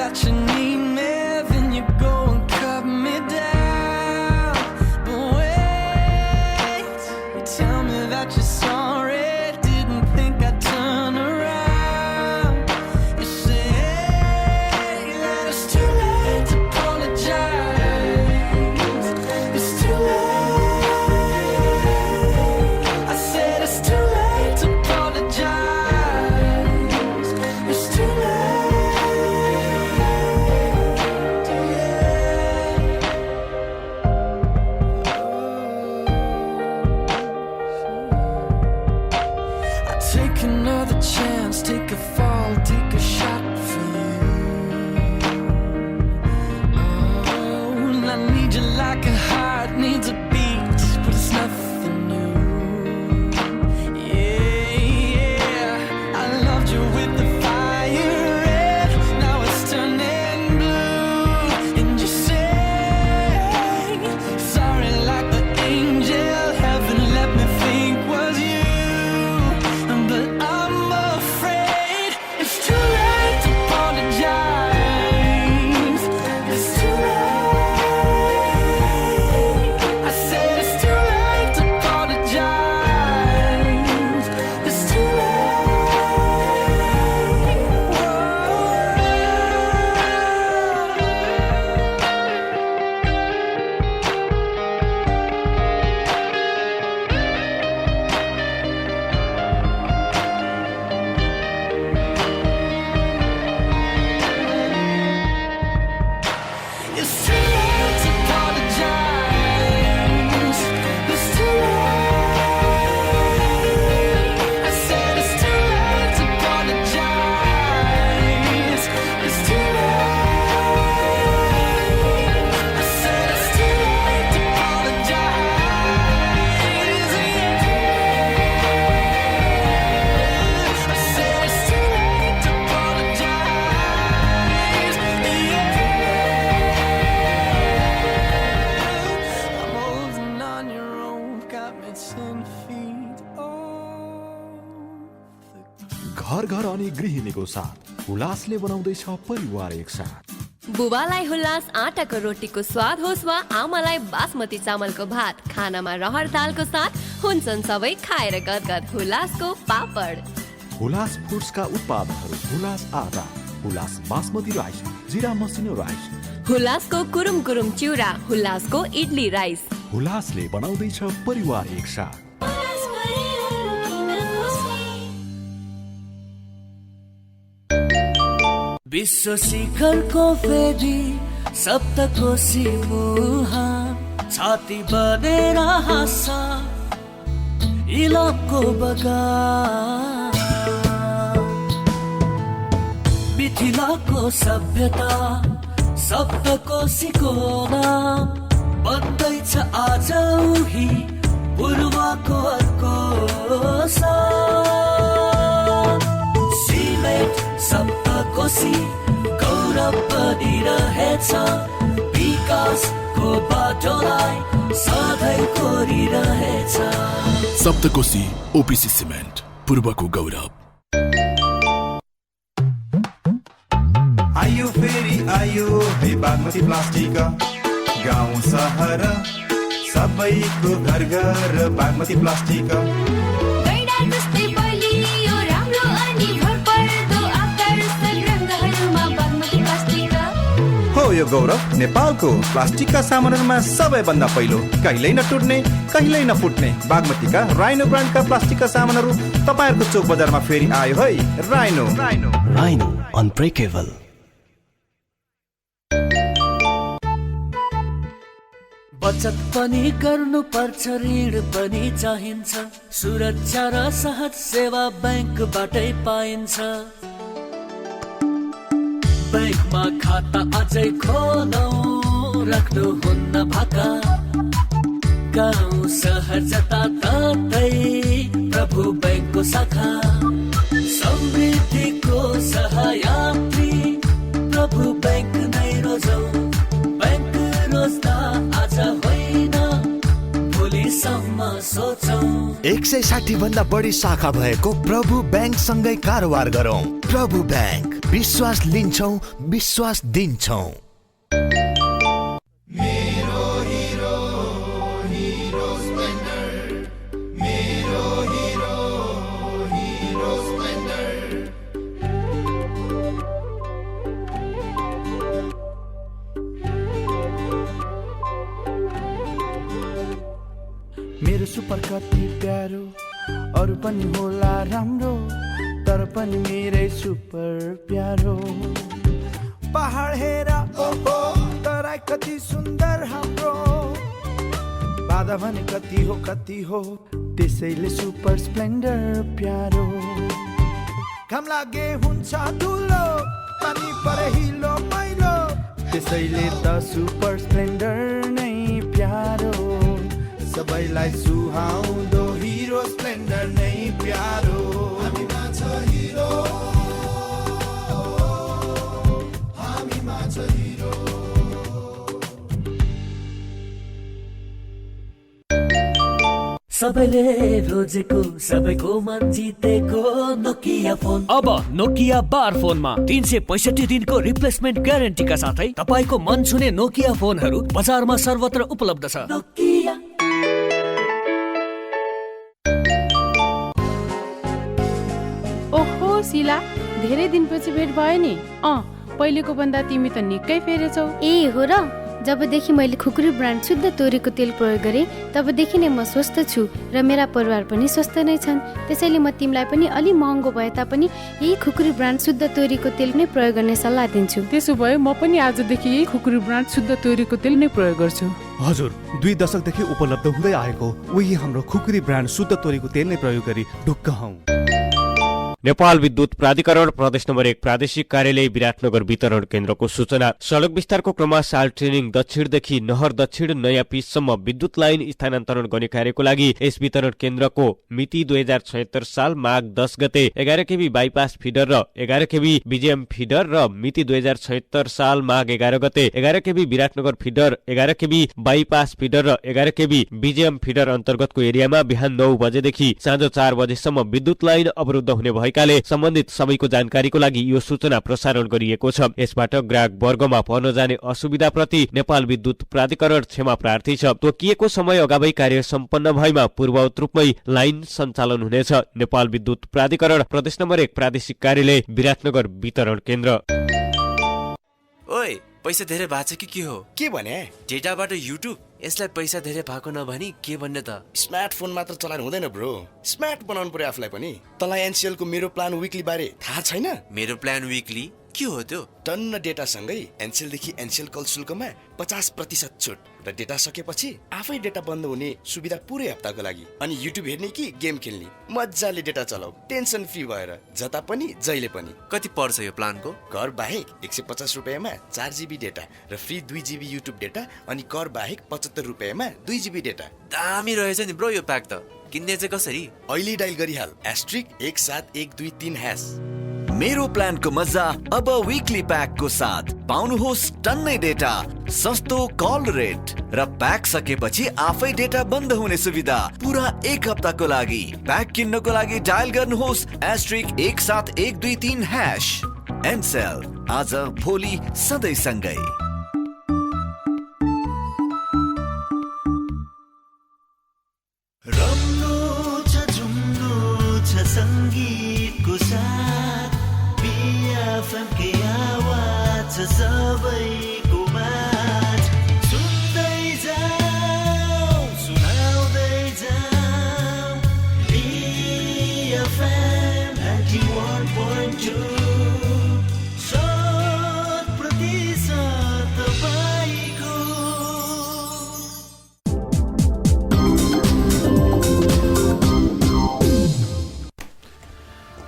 that you need me, then you go and cut me down. But wait, you tell me that you're sorry, didn't think I'd turn around. You say that it's too late to apologize. It's too late. I said it's too late to apologize. It's too late. Take another chance, take a fall, take a shot for you. Oh, and I need you like a heart needs a beat, but it's nothing new. Yeah, I loved you with the fire red, now it's turning blue. And you say sorry like the angel heaven let me think was you. But I'm afraid it's too late to apologize. It's too late. I said it's too late to apologize. It's too It's too late to apologize. It's too late. I said it's too late to apologize. It's too late. I said it's too late to apologize. I said it's too late to apologize. I'm holding on your rope, got me 10 feet off. घर घर अनि गृहिणीको साथ उल्लासले बनाउँदैछ परिवार एकसाथ। बुबालाई हुल्लास आटाको रोटीको स्वाद होस् वा आमालाई बासमती चामलको भात, खानामा रहर दालको साथ हुन्छन् सबै खाएर गदगद हुल्लासको पापड। हुलास फुड्सका उत्पादनहरू हुलास आटा, हुलास बासमती राइस, जिरा मसिनो राइस, हुल्लासको कुरुम कुरुम चिउरा, हुल्लासको इडली राइस। हुलासले बनाउँदैछ परिवार एकसाथ। विश्व शिखरको फेरि सप्तकोशी मुहान, छाती बनेर हाँस्छ इलामको बगान। मिथिलाको सभ्यता सप्तकोशीको नाम बन्दैछ आज उही पूर्वको अर्को साथ। सिलेट सप्तकोशी गौरव बनिरहेछ, विकासको बाटोलाई सधैँ कोरिरहेछ। सप्तकोशी ओपिसी सिमेन्ट, पूर्वको गौरव। आयो फेरि आयो हे बागमती प्लास्टिक, गाउँ सहर सबैको घर घर बागमती प्लास्टिक। हो यो गौरव नेपालको प्लास्टिकका सामानहरूमा सबैभन्दा पहिलो, कहिल्यै नटुट्ने कहिल्यै नफुट्ने बागमतीका राइनो ब्रान्डका प्लास्टिकका सामानहरू तपाईँहरूको चोक बजारमा फेरि आयो है। Rhino rhino unbreakable. बचत पनि गर्नु पर्छ, ऋण पनि चाहिन्छ, सुरक्षा र सहज सेवा बैंकबाटै पाइन्छ। बैंकमा खाता अझै खोलौं, राख्नुहुन्न भाका, गाउँ सहर जताततै प्रभु बैंकको शाखा। समृद्धिको सहयात्री प्रभु बैंक नै रोजौं, बैंक रोज्दा आज होइन भोलिसम्म सोचौं। 160 भन्दा बढी शाखा भएको प्रभु बैंक सँगै कारोबार गरौँ। प्रभु बैंक। विश्वास लिन्छौं, विश्वास दिन्छौं। मेरो सुपर कति प्यारो, अरू पनि होला राम्रो, तर पनि मेरै सुपर प्यारो। पहाड हेर ओहो, तराई कति सुन्दर हाम्रो, बाधा भने कति हो, त्यसैले सुपर स्प्लेन्डर प्यारो। घाम लागे हुन्छ धुलो, पानी परे हिलो मैलो, त्यसैले त सुपर स्प्लेन्डर नै प्यारो। सबैलाई सुहाउँदो हिरो स्प्लेन्डर नै प्यारो। हामीमा छ हिरो, हामीमा छ हिरो। सबैले रोजेको, सबैको मन जितेको नोकिया फोन। अब नोकिया बार फोनमा 365 दिनको रिप्लेसमेन्ट ग्यारेन्टीका साथै तपाईको मन छुने नोकिया फोनहरू बजारमा सर्वत्र उपलब्ध छ। नोकिया। ओहो शिला, धेरै दिनपछि भेट भयो नि। पहिलेको भन्दा तिमी त निकै फेरेछौ। ए हो र, जबदेखि मैले खुकुरी ब्रान्ड शुद्ध तोरीको तेल प्रयोग गरेँ तबदेखि नै म स्वस्थ छु र मेरा परिवार पनि स्वस्थ नै छन्। त्यसैले म तिमीलाई पनि अलि महँगो भए तापनि यही खुकुरी ब्रान्ड शुद्ध तोरीको तेल नै प्रयोग गर्ने सल्लाह दिन्छु। त्यसो भए म पनि आजदेखि यही खुकुरी ब्रान्ड शुद्ध तोरीको तेल नै प्रयोग गर्छु। हजुर, 2 दशकदेखि उपलब्ध हुँदै आएको उही हाम्रो खुकुरी ब्रान्ड शुद्ध तोरीको तेल नै प्रयोग गरी ढुक्क हौं। नेपाल विद्युत प्राधिकरण प्रदेश नम्बर 1 प्रादेशिक कार्यालय विराटनगर वितरण केन्द्रको सूचना। सडक विस्तारको क्रममा साल ट्रेनिङ दक्षिणदेखि नहर दक्षिण नयाँ पिचसम्म विद्युत लाइन स्थानान्तरण गर्ने कार्यको लागि यस वितरण केन्द्रको मिति 2076 साल माघ 10 गते 11 केबी बाइपास फिडर र 11 केबी बीजेएम फिडर र मिति 2076 साल माघ 11 गते 11 केबी विराटनगर फिडर, 11 केबी बाइपास फिडर र 11 केबी बीजेएम फिडर अन्तर्गतको एरियामा बिहान 9 बजेदेखि साँझ 4 बजेसम्म विद्युत लाइन अवरुद्ध हुने भएकाले सम्बन्धित सबैको जानकारीको लागि यो सूचना प्रसारण गरिएको छ। यसबाट ग्राहक वर्गमा पर्न जाने असुविधाप्रति नेपाल विद्युत प्राधिकरण क्षमा प्रार्थी छ। तोकिएको समय अगावै कार्य सम्पन्न भएमा पूर्ववत रूपमै लाइन सञ्चालन हुनेछ। नेपाल विद्युत प्राधिकरण प्रदेश नम्बर 1 प्रादेशिक कार्यालय विराटनगर वितरण केन्द्र। ओइ, पैसा धेरै भएको छ के हो? के भने? डेटाबाट युट्युब। यसलाई पैसा धेरै भएको नभनी के भन्ने त? स्मार्टफोन मात्र चलाउनु हुँदैन ब्रो, स्मार्ट बनाउनु पर्यो आफूलाई पनि। तँलाई एनसीएल को मेरो प्लान विकली बारे थाहा छैन? मेरो प्लान विकली के हो त्यो? टन्न डेटा सँगै एनसीएल देखि एनसीएल कल शुल्कमा 50% छुट र डेटा सकेपछि आफै डेटा बन्द हुने सुविधा पुरै हप्ताको लागि। अनि युट्युब हेर्ने कि गेम खेल्ने, मजाले डेटा चलाऊ, टेन्सन फ्री भएर जता पनि जहिले पनि। कति पर्छ यो प्लानको? कर बाहेक 150 रुपैयाँमा 4 GB डेटा र फ्री 2 GB युट्युब डेटा, अनि कर बाहेक 75 रुपैयाँमा 2 GB डेटा। दामी रहेछ नि ब्रो यो प्याक त। किन्ने चाहिँ कसरी? अहिले डायल गरिहाल *17123#। मेरो प्लानको मजा अब विकली प्याकको साथ पाउनुहोस् टन्नै डेटा, सस्तो कल रेट र प्याक सकेपछि आफै डेटा बन्द हुने सुविधा पुरा 1 हप्ताको लागि। प्याक किन्नको लागि डायल गर्नुहोस् *17123#। एनसेल, आज भोलि सधैँ सँगै। संगीतको साथ BFM के आवाज सबैको माझ सुन्दै जाऊ, सुनाउँदै जाऊ। BFM 91.2 100% तपाईको।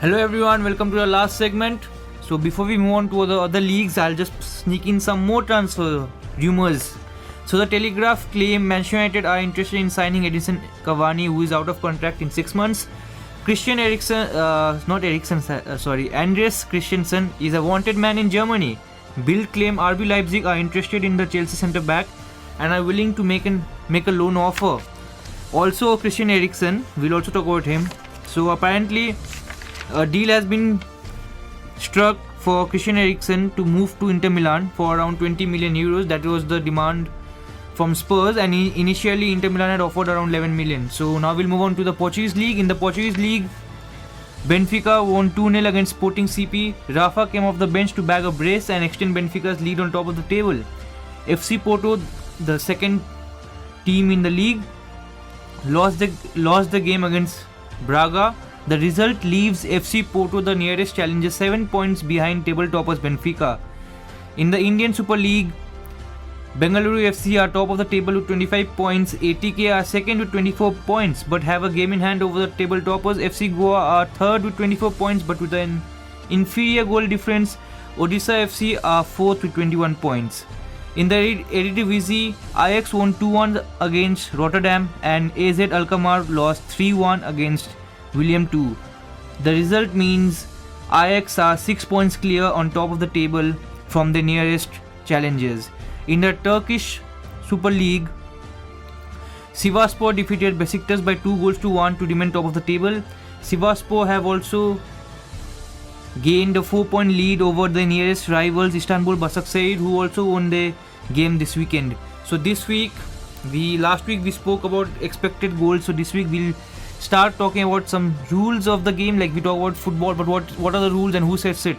Hello everyone, welcome to the last segment. So before we move on to the other leagues, I'll just sneak in some more transfer rumors. So the Telegraph claim Manchester United are interested in signing Edinson Cavani, who is out of contract in 6 months. Andreas Christensen is a wanted man in Germany. Bild claim RB Leipzig are interested in the Chelsea centre back and are willing to make a loan offer. Also Christian Eriksen, we'll also talk about him. So apparently a deal has been struck for Christian Eriksen to move to Inter Milan for around 20 million euros. That was the demand from Spurs, and initially Inter Milan had offered around 11 million. So now we'll move on to the Portuguese League. In the Portuguese League, Benfica won 2-0 against Sporting CP. Rafa came off the bench to bag a brace and extend Benfica's lead on top of the table. FC Porto, the second team in the league, lost the game against Braga. The result leaves FC Porto, the nearest challenger, 7 points behind table toppers Benfica. In the Indian Super League, Bengaluru FC are top of the table with 25 points. ATK are second with 24 points but have a game in hand over the table toppers. FC Goa are third with 24 points but with an inferior goal difference. Odisha FC are fourth with 21 points. In the Eredivisie, Ajax won 2-1 against Rotterdam and AZ Alkmaar lost 3-1 against William II. The result means Ajax are 6 points clear on top of the table from the nearest challengers. In the Turkish Super League, Sivasspor defeated Besiktas by 2-1 to remain top of the table. Sivasspor have also gained a 4-point lead over the nearest rivals Istanbul Başakşehir, who also won their game this weekend. So this week, last week we spoke about expected goals. So this week we'll start talking about some rules of the game. Like we talk about football, but what are the rules and who sets it?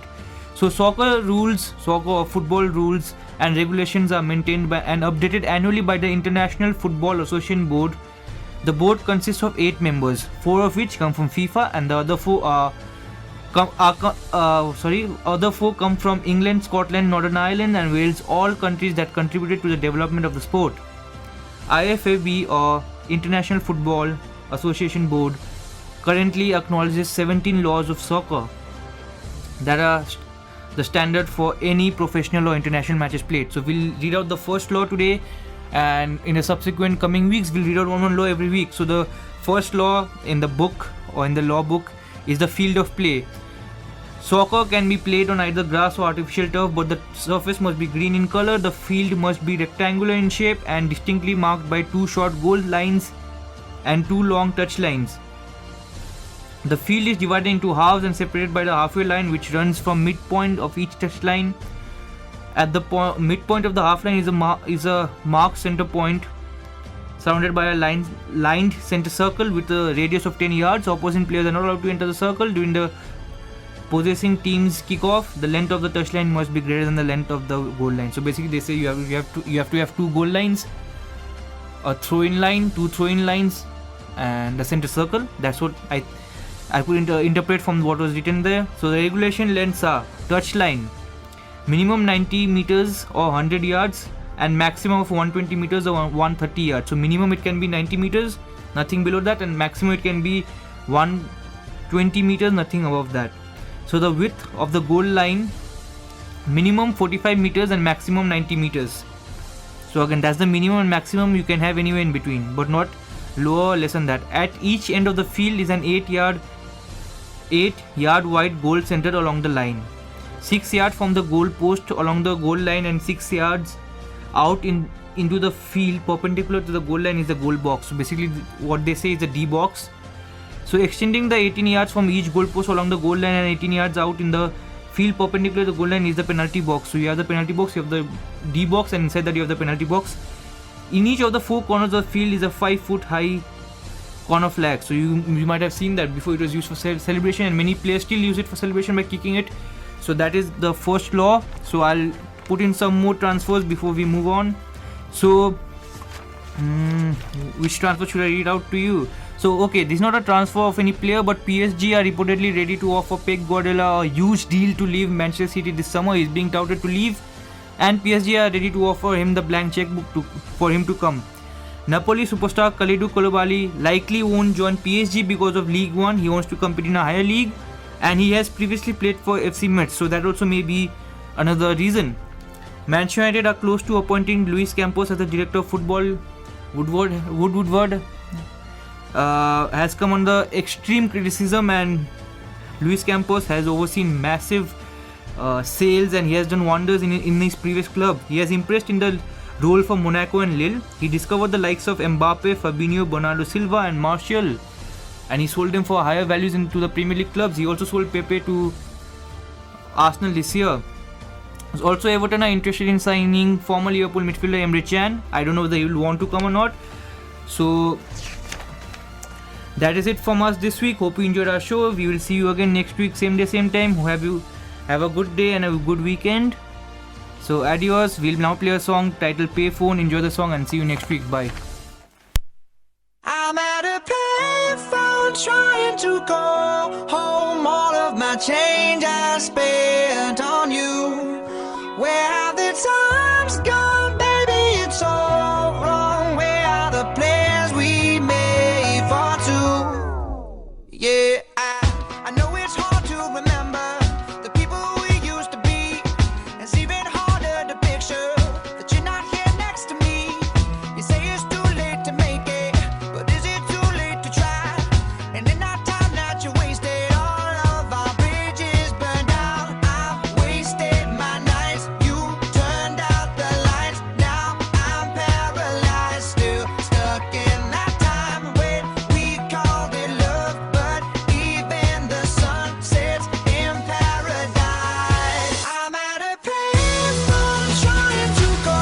So soccer or football rules and regulations are maintained by and updated annually by the International Football Association Board. The board consists of 8 members, 4 of which come from FIFA, and the other 4 other 4 come from England, Scotland, Northern Ireland, and Wales, all countries that contributed to the development of the sport. IFAB, or International Football Association Board, currently acknowledges 17 laws of soccer that are the standard for any professional or international matches played. So we'll read out the first law today, and in the subsequent coming weeks we'll read out one law every week. So the first law in the book or in the law book is the field of play. Soccer can be played on either grass or artificial turf, but the surface must be green in color. The field must be rectangular in shape and distinctly marked by 2 short goal lines and 2 long touch lines. The field is divided into halves and separated by the halfway line, which runs from midpoint of each touch line. At the midpoint of the half line is a marked center point surrounded by a lined center circle with a radius of 10 yards. Opposing players are not allowed to enter the circle. During the possessing team's kickoff, the length of the touchline must be greater than the length of the goal line. So basically, they say you have to have 2 goal lines, a throw-in line, 2 throw-in lines, and a center circle. That's what I could interpret from what was written there. So the regulation lengths are: touchline minimum 90 meters or 100 yards, and maximum of 120 meters or 130 yards. So minimum it can be 90 meters, nothing below that, and maximum it can be 120 meters, nothing above that. So the width of the goal line, minimum 45 meters and maximum 90 meters. So again, that's the minimum and maximum. You can have anywhere in between, but not lower or less than that. At each end of the field is an 8 yard wide goal centered along the line. 6 yards from the goal post along the goal line and 6 yards out into the field perpendicular to the goal line is the goal box. So basically what they say is the D box. So extending the 18 yards from each goal post along the goal line and 18 yards out in the field perpendicular to the goal line is the penalty box. So you have the penalty box, you have the D box, and inside that you have the penalty box. In each of the 4 corners of the field is a 5-foot high corner flag. So you might have seen that before. It was used for celebration, and many players still use it for celebration by kicking it. So that is the first law. So I'll put in some more transfers before we move on. So which transfer should I read out to you? So okay, this is not a transfer of any player, but PSG are reportedly ready to offer Pep Guardiola a huge deal to leave Manchester City this summer. He is being touted to leave, and PSG are ready to offer him the blank checkbook for him to come. Napoli superstar Kalidou Koulibaly likely won't join PSG because of League One. He wants to compete in a higher league, and he has previously played for FC Metz, so that also may be another reason. Manchester United are close to appointing Luis Campos as the director of football. Woodward has come under extreme criticism, and Luis Campos has overseen massive sales, and he has done wonders in his previous club. He has impressed in the role for Monaco and Lille. He discovered the likes of Mbappe, Fabinho, Bernardo Silva and Arsenal this year. Also, Everton are interested in signing former Liverpool midfielder Emre Can. I don't know whether he will want to come or not. So that is it from us this week. Hope you enjoyed our show. We will see you again next week, same day, same time. Have a good day and a good weekend. So adios. We'll now play a song titled Payphone. Enjoy the song and see you next week. Bye. I'm at a payphone trying to call home. All of my change I spent on you. Where have the times gone, baby? It's all wrong. Where are the plans we made for two? Yeah, I know it's hard to remember the people we used to be. It's even harder to picture that you're not here next to me. You say it's too late to make it, but is it too late to try? And in that time that you wasted, all of our bridges burned out. I've wasted my nights. You turned out the lights. Now I'm paralyzed, still stuck in that time when we called it love. But even the sun sets in paradise. I'm at a payphone trying to go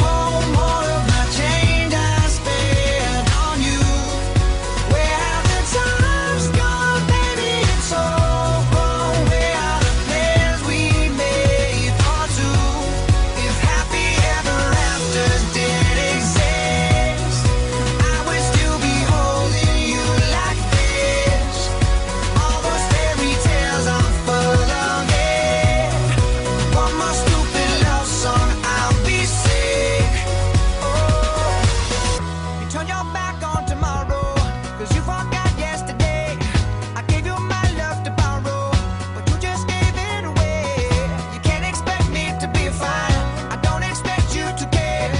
home. All of my change I spent on you. Where have the times gone, baby? It's all wrong. Where are the plans we made for two? If happy ever afters did exist, I would still be holding you like this. All those fairy tales are full of it. One more stupid love song, I'll be sick. You turn your back on tomorrow, 'cause you forgot yesterday. I gave you my love to borrow, but you just gave it away. You can't expect me to be fine, I don't expect you to care.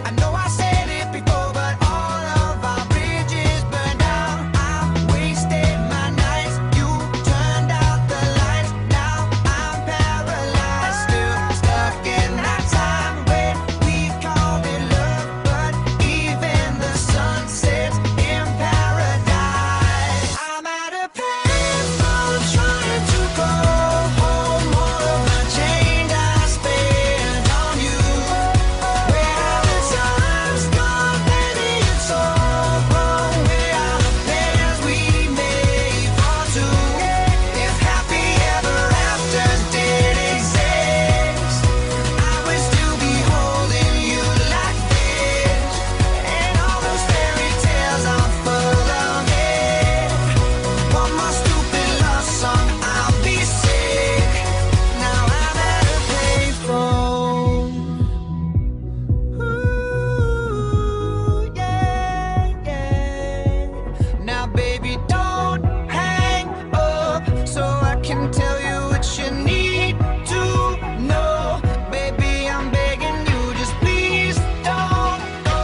I know I said it before, but all of our bridges burned out. I've wasted my nights. You turned out the lights. Now I'm paralyzed, still stuck in that time when we called it love. But even the sun sets in paradise. I'm at a payphone trying to go home. All of my change I spent on you. Where have the times gone, baby? It's all wrong. Where are the plans we made for two? If happy ever afters did exist, I would still be holding you like this. And all those fairy tales are full of it. One more stupid love song, I'll be sick. Now I'm at a payphone. Ooh, yeah, yeah. Now baby, don't hang up so I can tell you what you need to know. Baby, I'm begging you, just please don't go,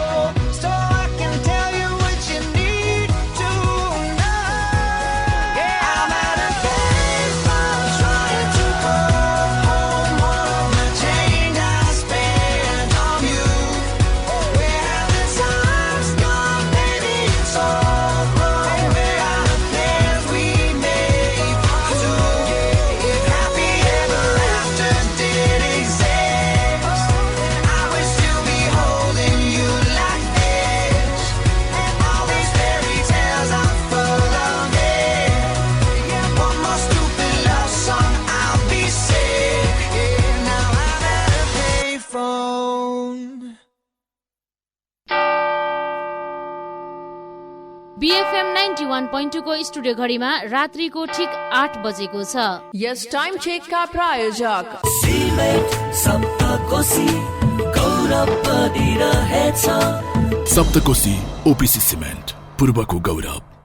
so I can tell you what you need to know. Yeah, I'm at a payphone trying to go home. All of my change I spent on you. Where have the times gone, baby? It's all wrong. Where are the plans we made for two? If happy ever afters did exist, I would still be holding you like this. And all these fairy tales are full of it. One more stupid love song, I'll be sick. Now I'm at a payphone. BFM 91.2 को studio घडीमा रात्रिको ठिक 8 बजेको छ। Yes time चेकका प्रायोजक cement Saptakoshi गौरव बनिरहेछ। Saptakoshi OPC cement पूर्वको गौरव।